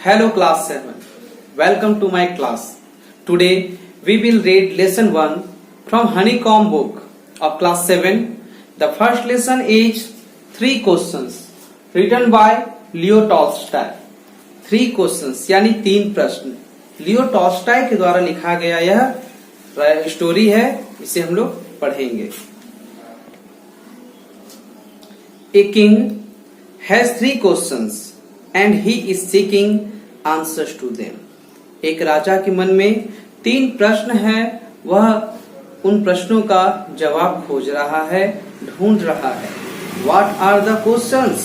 Hello class 7. Welcome to my class. Today we will read lesson 1 from Honeycomb book of class 7. The first lesson is 3 questions written by Leo Tolstoy. 3 questions यानी 3 प्रश्न Leo Tolstoy के द्वारा लिखा गया यह story है, इसे हम लोग पढ़ेंगे. A king has 3 questions and he is seeking answers to them. एक राजा के मन में 3 प्रश्न हैं, वह उन प्रश्नों का जवाब खोज रहा है, ढूंढ रहा है. What are the questions?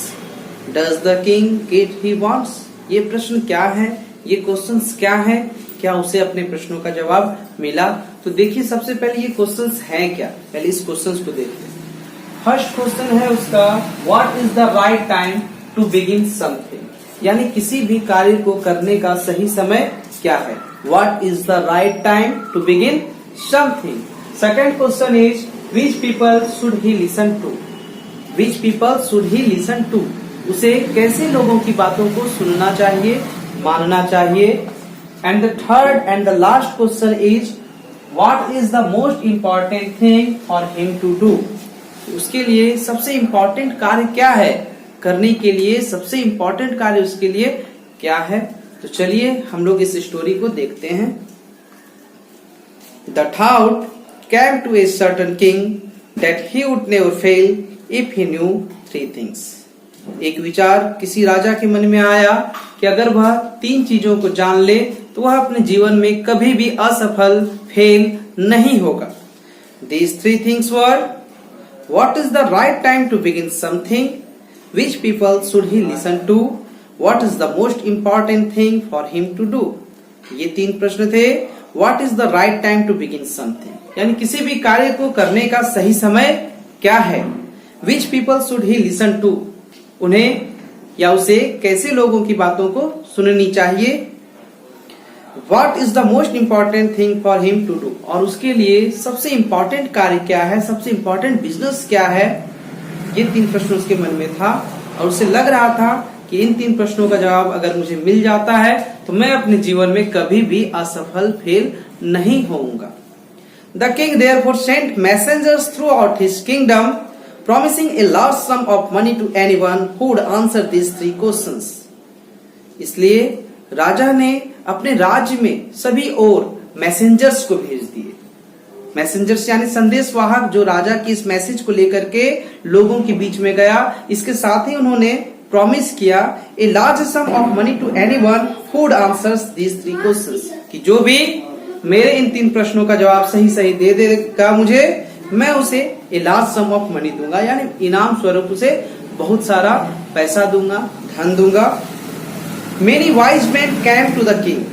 Does the king get he wants? ये प्रश्न क्या है, ये क्वेश्चंस क्या है, क्या उसे अपने प्रश्नों का जवाब मिला? तो देखिए सबसे पहले ये क्वेश्चंस हैं क्या, पहले इस क्वेश्चंस को देखते हैं. फर्स्ट क्वेश्चन है उसका, what is the right time to begin something, यानी किसी भी कार्य को करने का सही समय क्या है. What is the right time to begin something. Second question is, which people should he listen to. Which people should he listen to, उसे कैसे लोगों की बातों को सुनना चाहिए, मानना चाहिए. And the third and the last question is, what is the most important thing for him to do. उसके लिए सबसे इम्पोर्टेंट कार्य क्या है, करने के लिए सबसे इम्पोर्टेंट कार्य उसके लिए क्या है. तो चलिए हम लोग इस स्टोरी को देखते हैं. The thought came to a certain king that he would never fail if he knew 3 things. एक विचार किसी राजा के मन में आया कि अगर वह 3 चीजों को जान ले तो वह अपने जीवन में कभी भी असफल, फेल नहीं होगा. These 3 things were, what is the right time to begin something, which people should he listen to, what is the most important thing for him to do. ये 3 प्रश्न थे. What is the right time to begin something, यानी किसी भी कार्य को करने का सही समय क्या है. Which people should he listen to, उन्हें या उसे कैसे लोगों की बातों को सुननी चाहिए. What is the most important thing for him to do, और उसके लिए सबसे इम्पोर्टेंट कार्य क्या है, सबसे इम्पोर्टेंट बिजनेस क्या है. ये 3 प्रश्न उसके मन में था और उसे लग रहा था कि इन 3 प्रश्नों का जवाब अगर मुझे मिल जाता है तो मैं अपने जीवन में कभी भी असफल, फेल नहीं होऊंगा. The king therefore sent messengers throughout his kingdom promising a large sum of money to anyone who would answer these 3 questions. इसलिए राजा ने अपने राज्य में सभी और मैसेंजर्स को भेज दिए. मैसेंजर्स यानी संदेशवाहक, जो राजा की इस मैसेज को लेकर के लोगों के बीच में गया. इसके साथ ही उन्होंने प्रॉमिस किया a large sum of money to anyone who would answers these 3 questions, कि जो भी मेरे इन 3 प्रश्नों का जवाब सही सही दे देगा मुझे, मैं उसे ए लार्ज सम ऑफ मनी दूंगा, यानी इनाम स्वरूप उसे बहुत सारा पैसा दूंगा, धन दूंगा. Many wise man came to the king,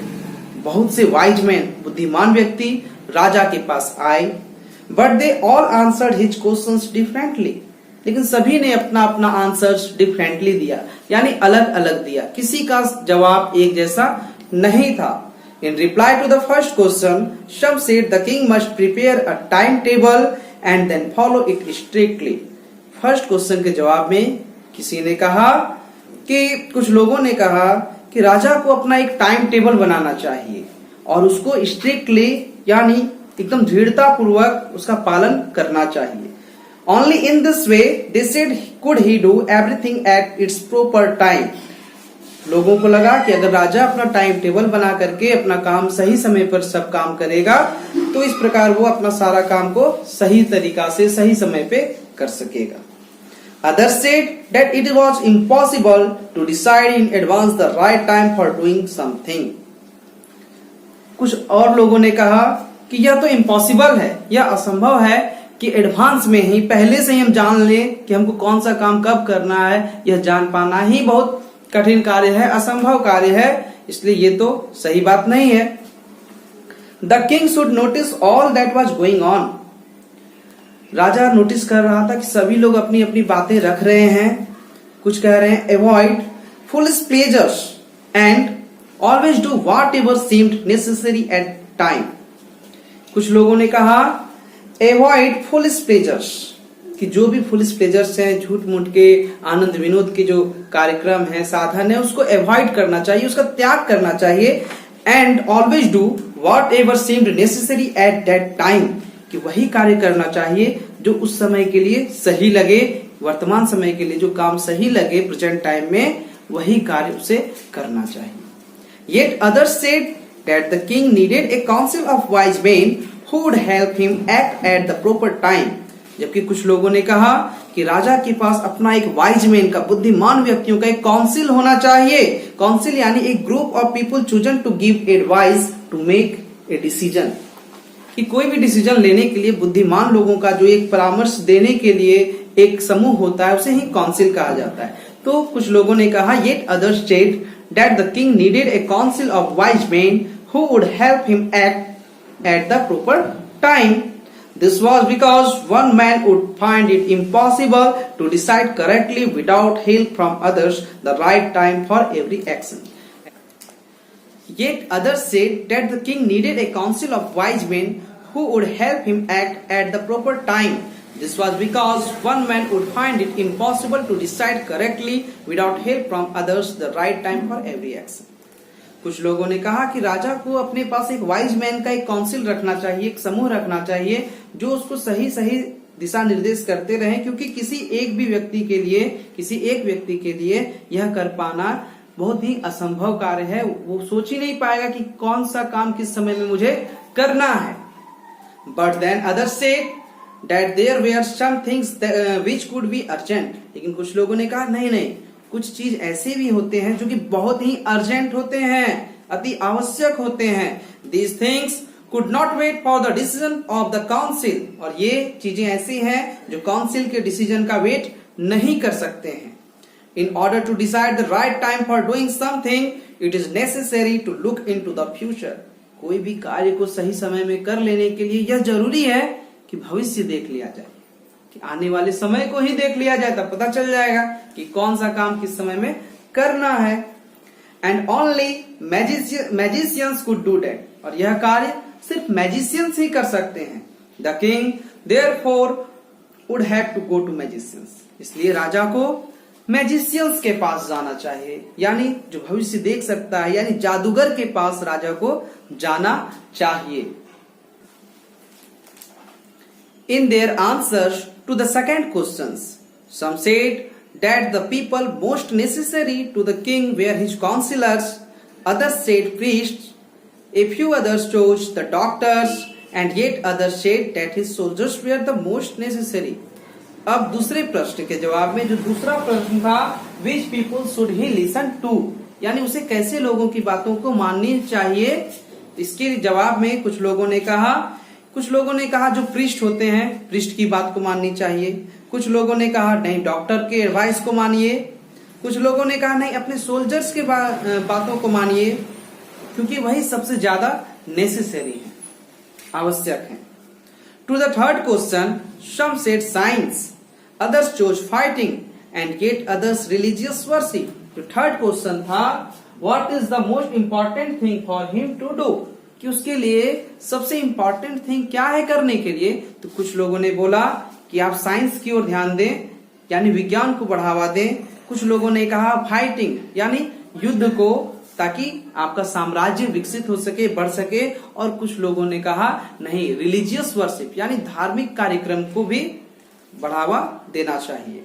बहुत से वाइज मैन, बुद्धिमान व्यक्ति राजा के पास आए. But they all answered his questions differently, लेकिन सभी ने अपना अपना आंसर्स डिफरेंटली दिया, यानी अलग अलग दिया. किसी का जवाब एक जैसा नहीं था. In reply to the first question some said the king must prepare a time table and then follow it strictly. First question के जवाब में किसी ने कहा कि कुछ लोगों ने कहा कि राजा को अपना एक टाइम टेबल बनाना चाहिए और उसको स्ट्रिक्टली यानी एकदम दृढ़ता पूर्वक उसका पालन करना चाहिए. Only in this way they said could he do everything at its proper time. लोगों को लगा कि अगर राजा अपना टाइम टेबल बना करके अपना काम सही समय पर सब काम करेगा तो इस प्रकार वो अपना सारा काम को सही तरीका से सही समय पे कर सकेगा. Others said that it was impossible to decide in advance the right time for doing something. कुछ और लोगों ने कहा कि यह तो इम्पॉसिबल है, यह असंभव है कि एडवांस में ही पहले से ही हम जान लें कि हमको कौन सा काम कब करना है. यह जान पाना ही बहुत कठिन कार्य है, असंभव कार्य है, इसलिए ये तो सही बात नहीं है. The king should notice all that was going on. Raja notice कर रहा था कि सभी लोग अपनी अपनी बातें रख रहे हैं. कुछ कह रहे हैं avoid foolish pleasures and always do whatever seemed necessary at time. कुछ लोगों ने कहा अवॉइड फुलिश प्लेजर्स, कि जो भी फुलिश प्लेजर्स हैं, झूठ मूठ के आनंद विनोद के जो कार्यक्रम है, साधन है, उसको अवॉइड करना चाहिए, उसका त्याग करना चाहिए। And always do what ever seemed necessary at that time, कि वही कार्य करना चाहिए जो उस समय के लिए सही लगे, वर्तमान समय के लिए जो काम सही लगे प्रेजेंट टाइम में, वही कार्य उसे करना चाहिए। Yet others said that the king needed a council of wise men who would help him act at the proper time. जबकि कुछ लोगों ने कहा कि राजा के पास अपना एक वाइज मैन का, बुद्धिमान व्यक्तियों का एक काउंसिल होना चाहिए। काउंसिल यानी एक group of people chosen to give advice to make a decision, कि कोई भी डिसीजन लेने के लिए बुद्धिमान लोगों का जो एक परामर्श देने के लिए एक समूह होता है, उसे ही काउंसिल कहा जाता है। तो कुछ लोगों ने कहा, yet others said that the king needed A council of wise men who would help him act at the proper time. This was because one man would find it impossible to decide correctly without help from others the right time for every action. Yet others said that the king needed a council of wise men who would help him act at the proper time. This was because one man would find it impossible to decide correctly without help from others the right time for every action. कुछ लोगों ने कहा कि राजा को अपने पास एक wise man का एक काउंसिल रखना चाहिए, एक समूह रखना चाहिए जो उसको सही सही दिशा निर्देश करते रहें, क्योंकि किसी एक व्यक्ति के लिए यह कर पाना बहुत ही असंभव कार्य है। वो सोच ही नहीं पाएगा कि कौन सा काम किस समय में मुझे करना है। But then others said that there were some things which could be urgent. लेकिन कुछ लोगों ने कहा नहीं, कुछ चीज ऐसे भी होते हैं जो कि बहुत ही अर्जेंट होते हैं, अति आवश्यक होते हैं। These things could not wait for the decision of the council, और ये चीजें ऐसी हैं जो काउंसिल के डिसीजन का वेट नहीं कर सकते हैं। In order to decide the right time for doing something it is necessary to look into the future. कोई भी कार्य को सही समय में कर लेने के लिए यह जरूरी है कि भविष्य देख लिया जाए, कि आने वाले समय को ही देख लिया जाए, तब पता चल जाएगा कि कौन सा काम किस समय में करना है। And only magicians could do that, और यह कार्य सिर्फ मैजिशियंस ही कर सकते हैं। The king therefore would have to go to magicians, इसलिए राजा को मैजिशियंस के पास जाना चाहिए, यानी जो भविष्य देख सकता है, यानी जादूगर के पास राजा को जाना चाहिए। In their answers to the second questions, some said that the people most necessary to the king were his counselors, others said priests, a few others chose the doctors, and yet others said that his soldiers were the most necessary. अब दूसरे प्रश्न के जवाब में जो दूसरा प्रश्न था, which people should he listen to, यानी उसे कैसे लोगों की बातों को माननी चाहिए, इसके जवाब में कुछ लोगों ने कहा जो प्रीस्ट होते हैं, प्रीस्ट की बात को माननी चाहिए। कुछ लोगों ने कहा नहीं, डॉक्टर के एडवाइस को मानिए। कुछ लोगों ने कहा नहीं, अपने सोल्जर्स के बातों को मानिए, क्योंकि वही सबसे ज्यादा नेसेसरी है, आवश्यक है। To the third question, some said science, others chose fighting, and yet others religious worship. जो थर्ड क्वेश्चन था, what is the most important thing for him to do, कि उसके लिए सबसे इंपॉर्टेंट थिंग क्या है करने के लिए। तो कुछ लोगों ने बोला कि आप साइंस की ओर ध्यान दें, यानी विज्ञान को बढ़ावा दें। कुछ लोगों ने कहा फाइटिंग, यानी युद्ध को, ताकि आपका साम्राज्य विकसित हो सके, बढ़ सके। और कुछ लोगों ने कहा नहीं, रिलीजियस वर्शिप, यानी धार्मिक कार्यक्रम को भी बढ़ावा देना चाहिए।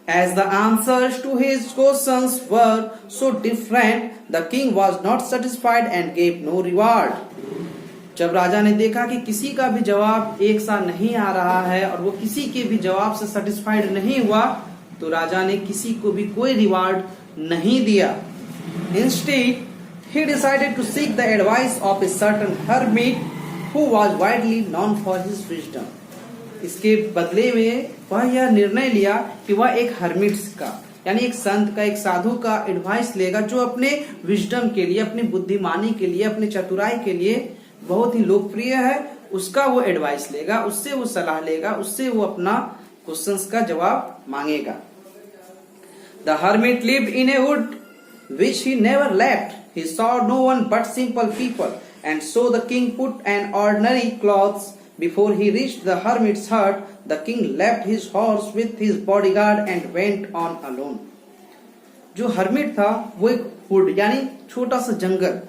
As the answers to his questions were so different, the king was not satisfied and gave no reward. जब राजा ने देखा कि किसी का भी जवाब एक सा नहीं आ रहा है और वो किसी के भी जवाब से सेटिस्फाइड नहीं हुआ, तो राजा ने किसी को भी कोई रिवार्ड नहीं दिया। Instead, he decided to seek the advice of a certain hermit who was widely known for his wisdom. इसके बदले में वह यह निर्णय लिया कि वह एक हर्मिट्स का, यानी एक संत का, एक साधु का एडवाइस लेगा, जो अपने विजडम के लिए, अपनी बुद्धिमानी के लिए, अपने चतुराई के लिए बहुत ही लोकप्रिय है। उसका वो एडवाइस लेगा, उससे वो सलाह लेगा, उससे वो अपना क्वेश्चंस का जवाब मांगेगा। The hermit lived in A would which he never left. He saw no one but simple people, and so the king put an ordinary clothes Before he reached the hermit's hut, the king left his horse with his bodyguard and went on alone. जो hermit था वो एक would यानी छोटा सा जंगल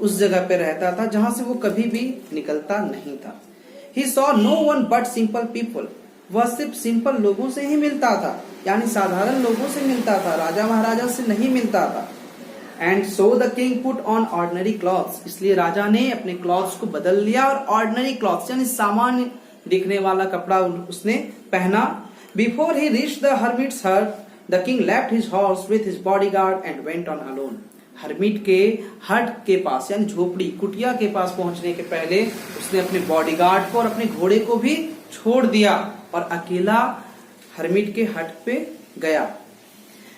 उस जगह पे रहता था जहां से वो कभी भी निकलता नहीं था. He saw no one but simple people. वह सिर्फ सिंपल लोगों से ही मिलता था यानी साधारण लोगों से मिलता था, राजा महाराजा से नहीं मिलता था. And so the king put on ordinary clothes. इसलिए राजा ने अपने क्लॉथ्स को बदल लिया और ordinary clothes यानी सामान्य दिखने वाला कपड़ा उसने पहना. Before he reached the hermit's hut, the king left his horse with his bodyguard and went on alone. Hermit के हट के पास यानी झोपड़ी कुटिया के पास पहुंचने के पहले उसने अपने बॉडीगार्ड को और अपने घोड़े को भी छोड़ दिया और अकेला हर्मिट के हट पे गया.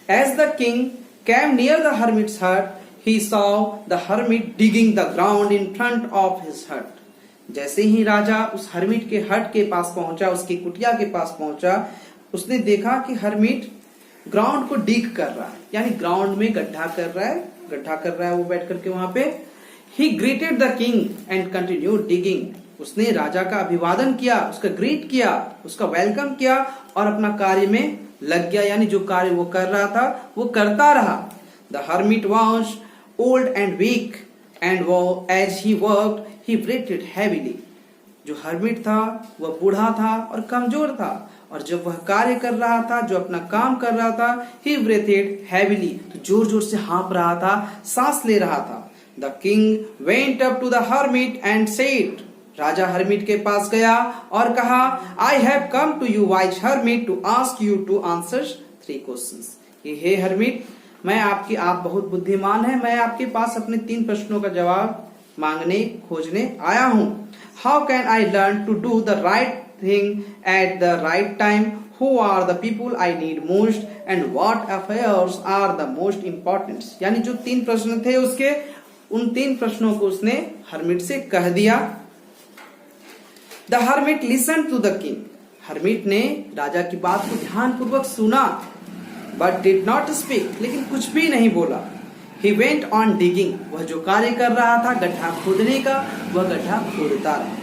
As the king came near the hermit's hut, he saw the hermit digging the ground in front of his hut. जैसे ही राजा उस हर्मिट के हट के पास पहुंचा, उसकी कुटिया के पास पहुंचा, उसने देखा कि हर्मिट ग्राउंड को डिग कर रहा है यानी ग्राउंड में गड्ढा कर रहा है वो बैठ करके वहां पे. He greeted the king and continued digging. उसने राजा का अभिवादन किया, उसका ग्रीट किया, उसका वेलकम किया और अपना कार्य में लग गया यानी जो कार्य वो कर रहा था वो करता रहा. The hermit was old and weak and as he worked he breathed heavily. जो हर्मिट था वह बूढ़ा था और कमजोर था और जब वह कार्य कर रहा था, जो अपना काम कर रहा था, he breathed heavily, तो जोर जोर से हाँप रहा था, सांस ले रहा था. The king went up to the hermit and said, Raja hermit के पास गया और कहा, I have come to you, wise hermit, to ask you to answer 3 questions. ये हे हर्मिट, आप बहुत बुद्धिमान हैं, मैं आपके पास अपने 3 प्रश्नों का जवाब खोजने आया हूं. How can I learn to do the right thing at the right time? Who are the people I need most and what affairs are the most important? यानी जो 3 प्रश्न थे उसके उन 3 प्रश्नों को उसने हर्मिट से कह दिया. The hermit listened to the king. Hermit ने राजा की बात को ध्यानपूर्वक सुना but did not speak, लेकिन कुछ भी नहीं बोला. He went on digging. वह जो कार्य कर रहा था गड्ढा खोदने का, वह गड्ढा खोदता रहा.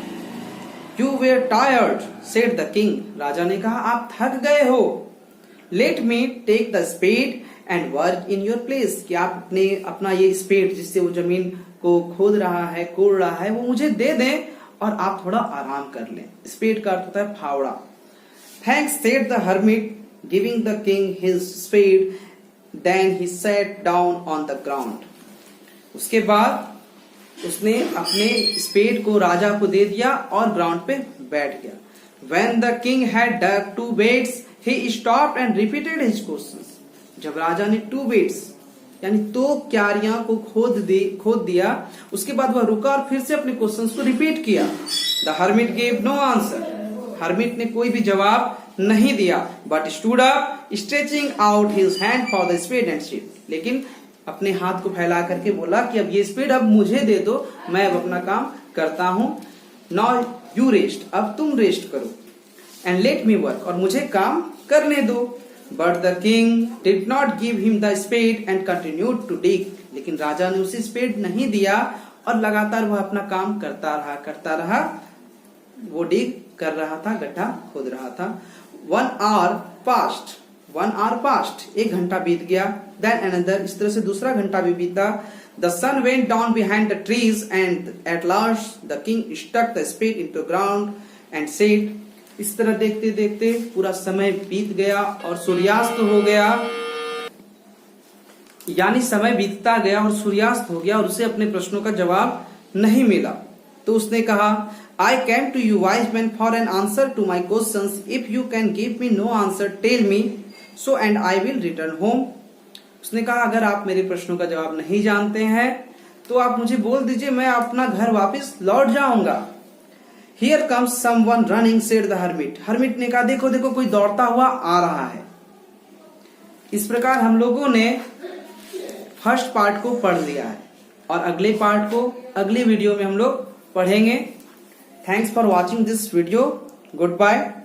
You were tired, said the king. राजा ने कहा आप थक गए हो. Let me take the spade and work in your place. कि आप अपना ये स्पेड जिससे वो जमीन को खोद रहा है, कोड़ रहा है, वो मुझे दे दें और आप थोड़ा आराम कर लें. स्पेड का अर्थ होता है फावड़ा. Thanks, said the hermit, giving the king his spade. Then he sat down on the ground. उसके बाद उसने अपने स्पेड को राजा को दे दिया और ग्राउंड पे बैठ गया. When the king had dug 2 beds, he stopped and repeated his questions. जब राजा ने 2 beds यानी 2 क्यारियां को खोद दिया, उसके बाद वह रुका और फिर से अपने क्वेश्चंस को रिपीट किया. The hermit gave no answer. Hermit ने कोई भी जवाब नहीं दिया. But stood up, stretching out his hand for the spade and said. लेकिन अपने हाथ को फैला करके बोला कि अब ये स्पेड अब मुझे दे दो, मैं अब अपना काम करता हूं. Now you rest. अब तुम रेस्ट करो. And let me work. और मुझे काम करने दो. But the king did not give him the spade and continued to dig. लेकिन राजा ने उसे स्पेड नहीं दिया और लगातार वह अपना काम करता रहा. वो डिग कर रहा था, गड्ढा खोद रहा था. 1 hour passed. 1 hour passed. 1 घंटा बीत गया. Then another. इस तरह से दूसरा घंटा भी बीता. The sun went down behind the trees and at last the king stuck the spade into ground and said. इस तरह देखते देखते पूरा समय बीत गया और सूर्यास्त हो गया. यानी समय बीतता गया और सूर्यास्त हो गया और उसे अपने प्रश्नों का जवाब नहीं मिला. तो उसने कहा, I came to you, wise man, for an answer to my questions. If you can give me no answer, tell me so and I will return home. उसने कहा अगर आप मेरे प्रश्नों का जवाब नहीं जानते हैं तो आप मुझे बोल दीजिए, मैं अपना घर वापस लौट जाऊंगा. Here comes someone running, said the hermit. Hermit ने कहा देखो देखो कोई दौड़ता हुआ आ रहा है. इस प्रकार हम लोगों ने फर्स्ट पार्ट को पढ़ लिया है और अगले पार्ट को अगले वीडियो में हम लोग पढ़ेंगे. Thanks for watching this video. Goodbye.